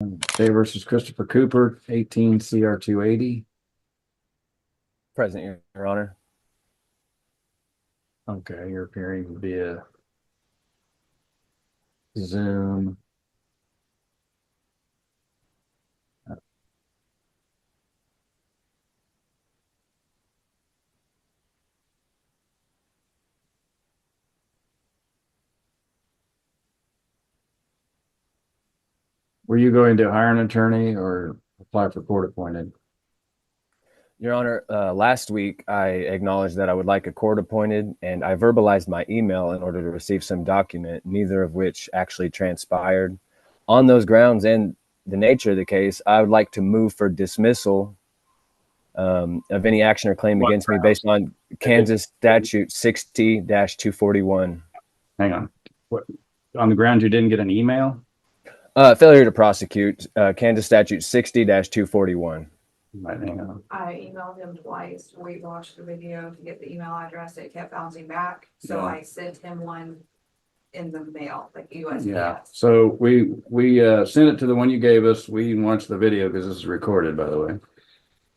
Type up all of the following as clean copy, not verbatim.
Day versus Christopher Cooper, 18 CR 280. Present, Your Honor. Okay, you're appearing via Zoom. Were you going to hire an attorney or apply for court appointed? Your Honor, last week I acknowledged that I would like a court appointed, and I verbalized my email in order to receive some document, neither of which actually transpired. On those grounds and the nature of the case, I would like to move for dismissal of any action or claim What against me grounds? based on Kansas statute 60-241. Hang on. What, on the ground you didn't get an email? Failure to prosecute, Kansas statute 60-241. Right, hang on. I emailed him twice. We watched the video to get the email address. It kept bouncing back. So Yeah. I sent him one in the mail, like USPS. Yeah. So we sent it to the one you gave us. We watched the video because this is recorded, by the way.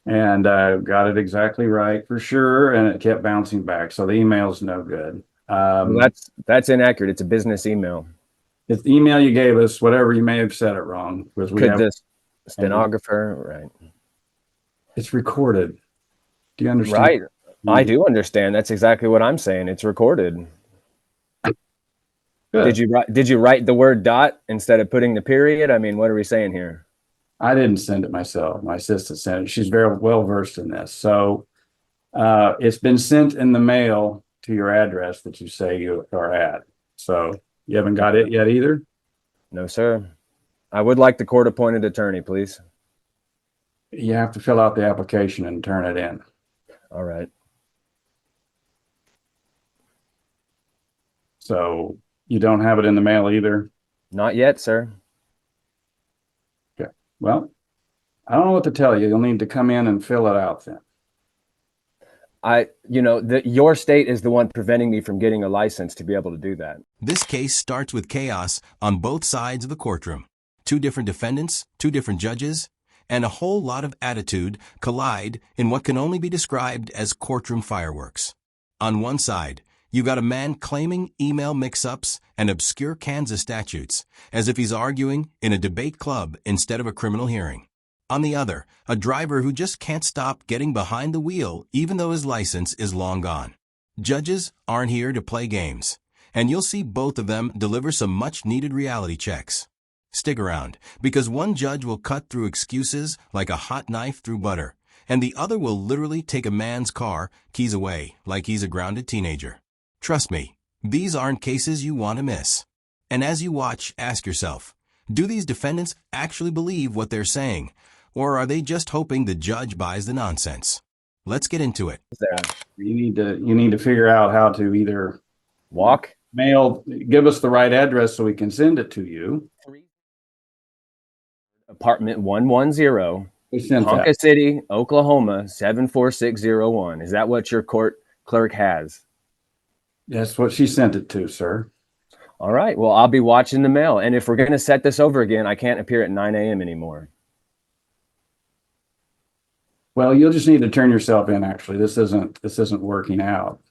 And I got it exactly right for sure. And it kept bouncing back. So the email's no good. Well, that's inaccurate. It's a business email. It's the email you gave us, whatever you may have said it wrong, because we Could have the stenographer, right? it's recorded. Do you understand? Right. I do understand. That's exactly what I'm saying. It's recorded. Good. Did you write the word dot instead of putting the period? I mean, what are we saying here? I didn't send it myself. My assistant sent it. She's very well versed in this. So it's been sent in the mail to your address that you say you are at. So you haven't got it yet either? No, sir. I would like the court appointed attorney, please. You have to fill out the application and turn it in. All right. So you don't have it in the mail either? Not yet, sir. Okay. Well, I don't know what to tell you. You'll need to come in and fill it out then. Your state is the one preventing me from getting a license to be able to do that. This case starts with chaos on both sides of the courtroom. Two different defendants, two different judges, and a whole lot of attitude collide in what can only be described as courtroom fireworks. On one side, you got a man claiming email mix-ups and obscure Kansas statutes, as if he's arguing in a debate club instead of a criminal hearing. On the other, a driver who just can't stop getting behind the wheel even though his license is long gone. Judges aren't here to play games, and you'll see both of them deliver some much-needed reality checks. Stick around, because one judge will cut through excuses like a hot knife through butter, and the other will literally take a man's car, keys away, like he's a grounded teenager. Trust me, these aren't cases you want to miss. And as you watch, ask yourself, do these defendants actually believe what they're saying, or are they just hoping the judge buys the nonsense? Let's get into it. You need to figure out how to either give us the right address so we can send it to you. Apartment 110, Ponca City, Oklahoma, 74601. Is that what your court clerk has? That's what she sent it to, sir. All right. Well, I'll be watching the mail. And if we're going to set this over again, I can't appear at 9 a.m. anymore. Well, you'll just need to turn yourself in, actually. This isn't working out.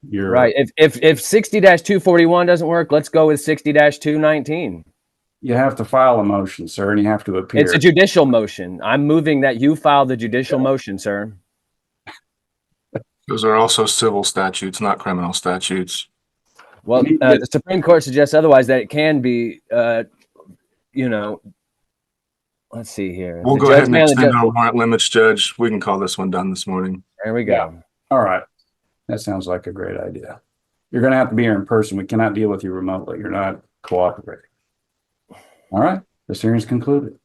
You're right. If 60-241 doesn't work, let's go with 60-219. You have to file a motion, sir, and you have to appear. It's a judicial motion. I'm moving that you file the judicial motion, sir. Those are also civil statutes, not criminal statutes. Well, the Supreme Court suggests otherwise, that it can be, let's see here. We'll go ahead and extend our warrant limits, Judge. We can call this one done this morning. There we go. Yeah. All right. That sounds like a great idea. You're going to have to be here in person. We cannot deal with you remotely. You're not cooperating. All right. This hearing is concluded.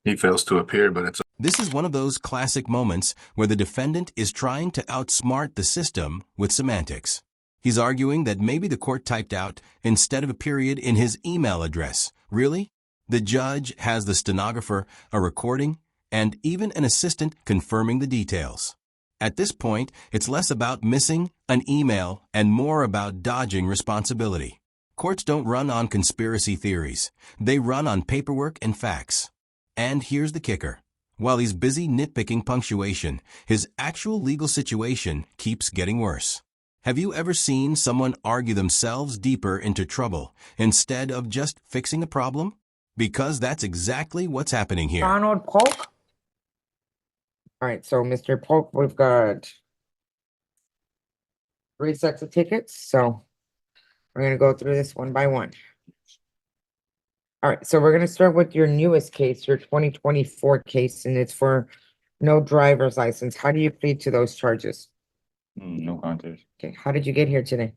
He fails to appear, but it's... This is one of those classic moments where the defendant is trying to outsmart the system with semantics. He's arguing that maybe the court typed out instead of a period in his email address. Really? The judge has the stenographer, a recording, and even an assistant confirming the details. At this point, it's less about missing an email and more about dodging responsibility. Courts don't run on conspiracy theories. They run on paperwork and facts. And here's the kicker. While he's busy nitpicking punctuation, his actual legal situation keeps getting worse. Have you ever seen someone argue themselves deeper into trouble instead of just fixing a problem? Because that's exactly what's happening here. Ronald Polk. All right, so Mr. Polk, we've got 3 sets of tickets, so we're gonna go through this one by one. All right, so we're gonna start with your newest case, your 2024 case, and it's for no driver's license. How do you plead to those charges? No contest. Okay, how did you get here today?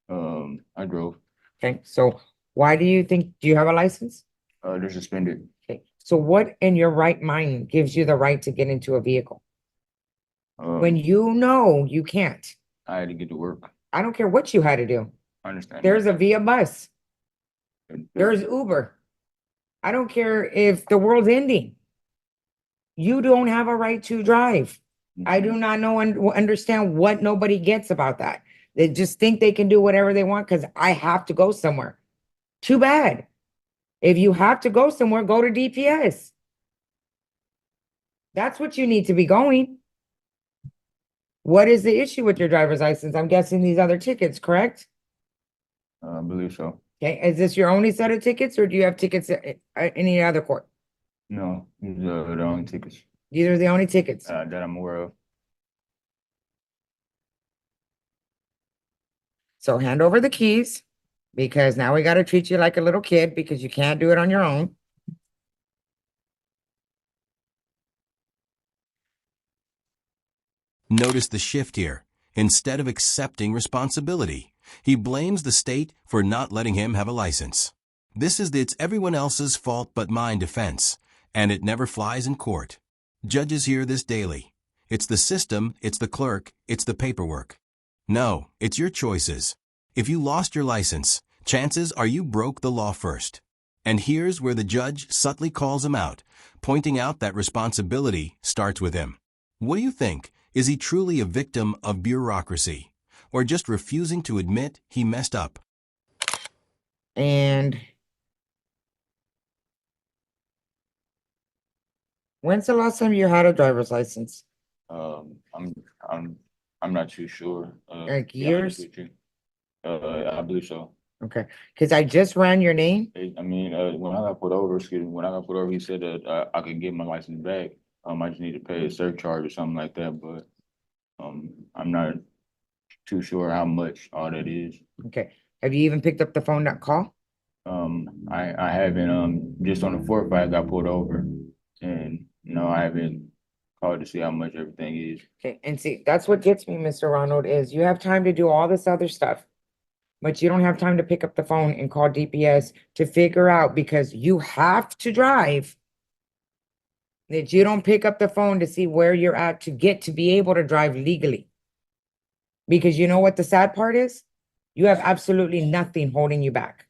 I drove. Okay, so why do you have a license? They're suspended. Okay, so what in your right mind gives you the right to get into a vehicle? When you know you can't. I had to get to work. I don't care what you had to do. I understand. There's a Via bus. that. There's Uber. I don't care if the world's ending. You don't have a right to drive. I do not know and understand what nobody gets about that. They just think they can do whatever they want because I have to go somewhere. Too bad. If you have to go somewhere, go to DPS. That's what you need to be going. What is the issue with your driver's license? I'm guessing these other tickets, correct? I believe so. Okay, is this your only set of tickets or do you have tickets at any other court? No, these are the only tickets These are the only tickets. that I'm aware of. So hand over the keys because now we got to treat you like a little kid because you can't do it on your own. Notice the shift here. Instead of accepting responsibility, he blames the state for not letting him have a license. This is the "it's everyone else's fault but mine" defense, and it never flies in court. Judges hear this daily. It's the system, it's the clerk, it's the paperwork. No, it's your choices. If you lost your license, chances are you broke the law first. And here's where the judge subtly calls him out, pointing out that responsibility starts with him. What do you think? Is he truly a victim of bureaucracy, or just refusing to admit he messed up? And when's the last time you had a driver's license? I'm not too sure. Like to be honest years? with you. I believe so. Okay, because I just ran your name. I mean, when I got put over, he said that I could get my license back. I just need to pay a surcharge or something like that, but I'm not too sure how much all that is. Okay, have you even picked up the phone that call? I haven't just on the 4th I got pulled over, and no, I haven't called to see how much everything is. Okay, and see, that's what gets me, Mr. Ronald, is you have time to do all this other stuff, but you don't have time to pick up the phone and call DPS to figure out because you have to drive. That you don't pick up the phone to see where you're at to get to be able to drive legally. Because you know what the sad part is? You have absolutely nothing holding you back.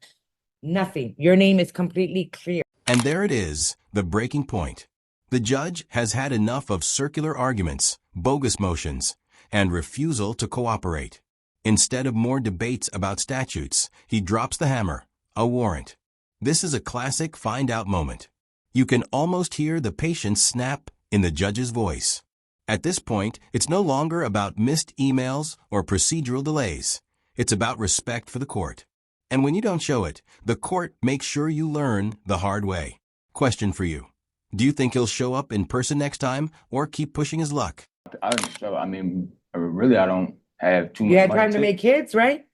Nothing. Your name is completely clear. And there it is, the breaking point. The judge has had enough of circular arguments, bogus motions, and refusal to cooperate. Instead of more debates about statutes, he drops the hammer, a warrant. This is a classic find-out moment. You can almost hear the patience snap in the judge's voice. At this point, it's no longer about missed emails or procedural delays. It's about respect for the court. And when you don't show it, the court makes sure you learn the hard way. Question for you. Do you think he'll show up in person next time or keep pushing his luck? I mean, really, I don't have too much. You had money time to make kids, right?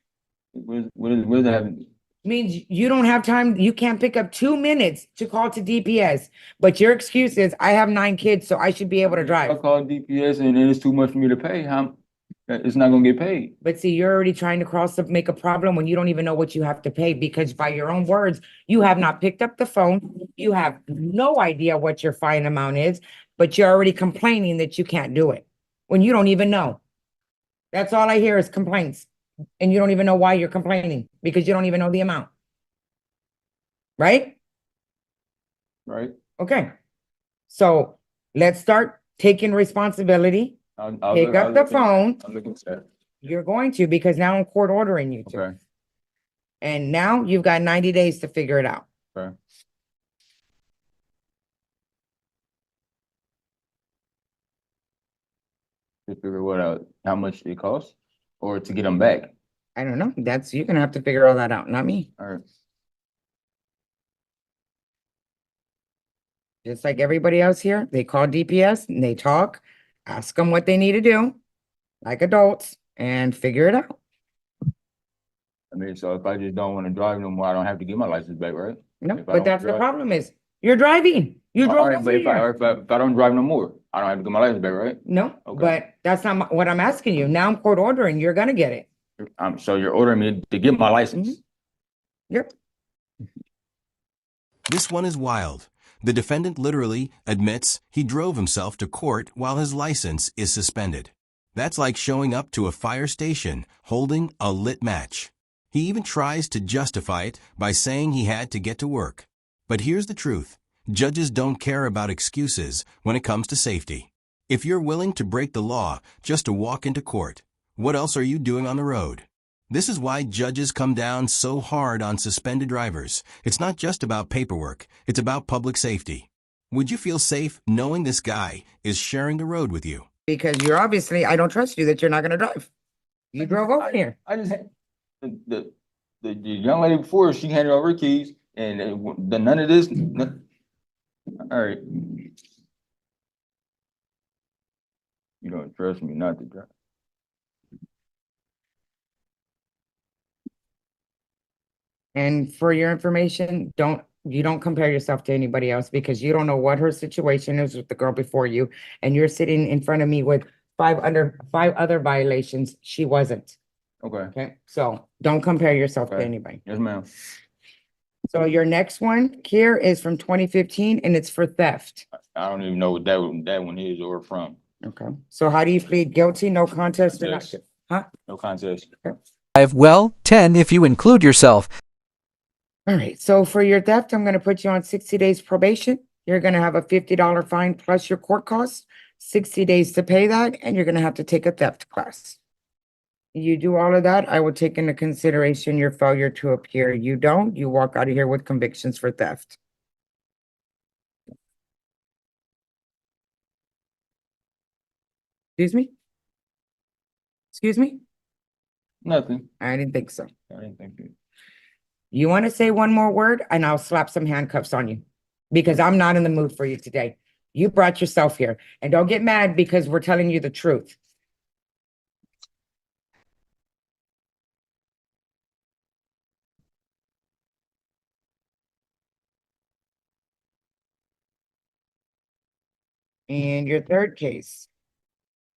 What is that? Means you don't have time. You can't pick up 2 minutes to call to DPS. But your excuse is, I have 9 kids, so I should be able to I drive. call DPS and it's too much for me to pay. It's not gonna get paid. But see, you're already trying to make a problem when you don't even know what you have to pay because by your own words, you have not picked up the phone. You have no idea what your fine amount is, but you're already complaining that you can't do it when you don't even know. That's all I hear is complaints. And you don't even know why you're complaining because you don't even know the amount. Right? Right? Okay. So let's start taking responsibility. Pick up the phone. I'm looking at that. You're going to because now I'm court ordering you to. Okay. And now you've got 90 days to figure it out. Okay. To figure what out, how much it costs, or to get them back. I don't know. You're gonna have to figure all that out, not me. All right. Just like everybody else here, they call DPS and they talk, ask them what they need to do, like adults, and figure it out. I mean, so if I just don't want to drive no more, I don't have to get my license back, right? No, If I but don't that's the drive- problem is, you're driving. You All drove right, over but here. if I don't drive no more, I don't have to get my license back, right? No, Okay. but that's not what I'm asking you. Now I'm court ordering, you're gonna get it. So you're ordering me to get my license. Yep. This one is wild. The defendant literally admits he drove himself to court while his license is suspended. That's like showing up to a fire station holding a lit match. He even tries to justify it by saying he had to get to work. But here's the truth. Judges don't care about excuses when it comes to safety. If you're willing to break the law just to walk into court, what else are you doing on the road? This is why judges come down so hard on suspended drivers. It's not just about paperwork, it's about public safety. Would you feel safe knowing this guy is sharing the road with you? Because I don't trust you that you're not gonna drive. You drove over here. I just had the young lady before, she handed over her keys, and the none of this. All right. You don't trust me not to drive. And for your information, you don't compare yourself to anybody else because you don't know what her situation is with the girl before you. And you're sitting in front of me with five other violations. She wasn't. Okay. Okay, so don't compare yourself to Okay. anybody. Yes, ma'am. So your next one here is from 2015 and it's for theft. I don't even know what that one is or from. Okay, so how do you plead guilty? No contest or not? Yes. Huh? No contest. Well, 10 if you include yourself. All right, so for your theft, I'm gonna put you on 60 days probation. You're gonna have a $50 fine plus your court costs, 60 days to pay that, and you're gonna have to take a theft class. You do all of that, I will take into consideration your failure to appear. You don't, you walk out of here with convictions for theft. Excuse me? Excuse me? Nothing. I didn't think so. I didn't think it. You want to say one more word and I'll slap some handcuffs on you because I'm not in the mood for you today. You brought yourself here and don't get mad because we're telling you the truth. And your third case,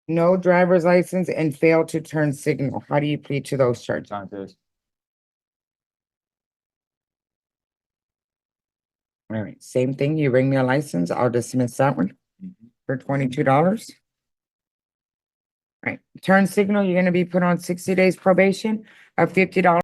no driver's license and fail to turn signal. How do you plead to those charges? Contest. All right, same thing. You bring me a license, I'll dismiss that one for $22. All right, turn signal, you're gonna be put on 60 days probation, a $50